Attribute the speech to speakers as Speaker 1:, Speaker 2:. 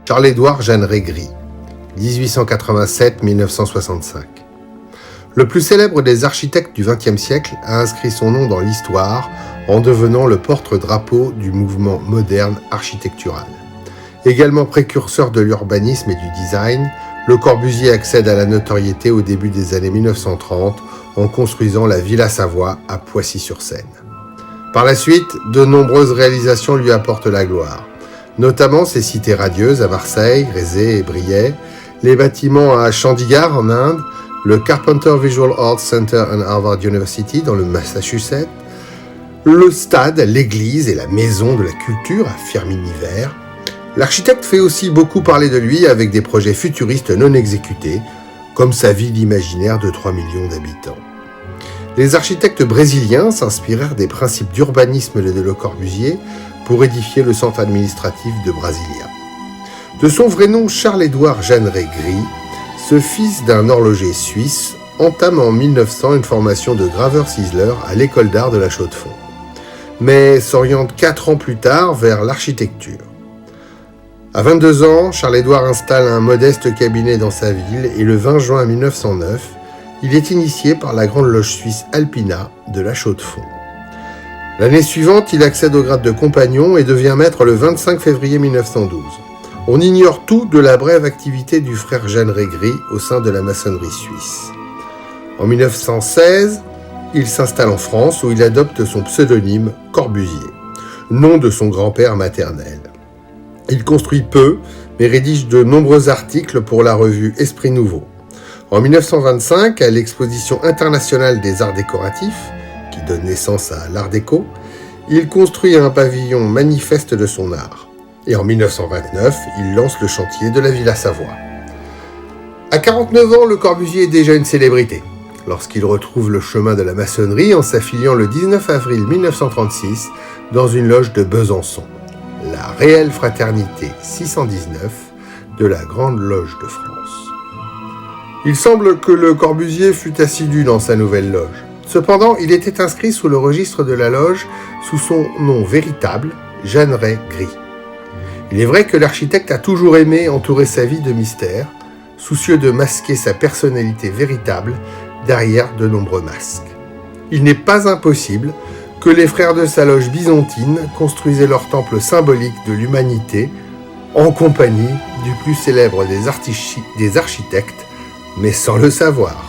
Speaker 1: Charles-Édouard Jeanneret Gris, 1887-1965. Le plus célèbre des architectes du XXe siècle a inscrit son nom dans l'histoire en devenant le porte-drapeau du mouvement moderne architectural. Également précurseur de l'urbanisme et du design, Le Corbusier accède à la notoriété au début des années 1930 en construisant la Villa Savoie à Poissy-sur-Seine. Par la suite, de nombreuses réalisations lui apportent la gloire, notamment ses cités radieuses à Marseille, Rézé et Briey, les bâtiments à Chandigarh en Inde, le Carpenter Visual Arts Center à Harvard University dans le Massachusetts, le stade, l'église et la maison de la culture à Firminy-Vert. L'architecte fait aussi beaucoup parler de lui avec des projets futuristes non exécutés, comme sa ville imaginaire de 3 millions d'habitants. Les architectes brésiliens s'inspirèrent des principes d'urbanisme de Le Corbusier pour édifier le centre administratif de Brasilia. De son vrai nom Charles-Édouard Jeanneret Gris, ce fils d'un horloger suisse entame en 1900 une formation de graveur-ciseleur à l'école d'art de la Chaux-de-Fonds, mais s'oriente 4 ans plus tard vers l'architecture. À 22 ans, Charles-Édouard installe un modeste cabinet dans sa ville et le 20 juin 1909, il est initié par la grande loge suisse Alpina de la Chaux-de-Fonds. L'année suivante, il accède au grade de compagnon et devient maître le 25 février 1912. On ignore tout de la brève activité du frère Jeanneret Gris au sein de la maçonnerie suisse. En 1916, il s'installe en France où il adopte son pseudonyme Corbusier, nom de son grand-père maternel. Il construit peu, mais rédige de nombreux articles pour la revue Esprit Nouveau. En 1925, à l'exposition internationale des arts décoratifs, qui donne naissance à l'Art déco, il construit un pavillon manifeste de son art. Et en 1929, il lance le chantier de la Villa Savoie. À 49 ans, Le Corbusier est déjà une célébrité, lorsqu'il retrouve le chemin de la maçonnerie en s'affiliant le 19 avril 1936 dans une loge de Besançon, la Réelle Fraternité 619 de la Grande Loge de France. Il semble que Le Corbusier fût assidu dans sa nouvelle loge. Cependant, il était inscrit sous le registre de la loge sous son nom véritable, Jeanneret Gris. Il est vrai que l'architecte a toujours aimé entourer sa vie de mystère, soucieux de masquer sa personnalité véritable derrière de nombreux masques. Il n'est pas impossible que les frères de sa loge byzantine construisaient leur temple symbolique de l'humanité en compagnie du plus célèbre des architectes, mais sans le savoir.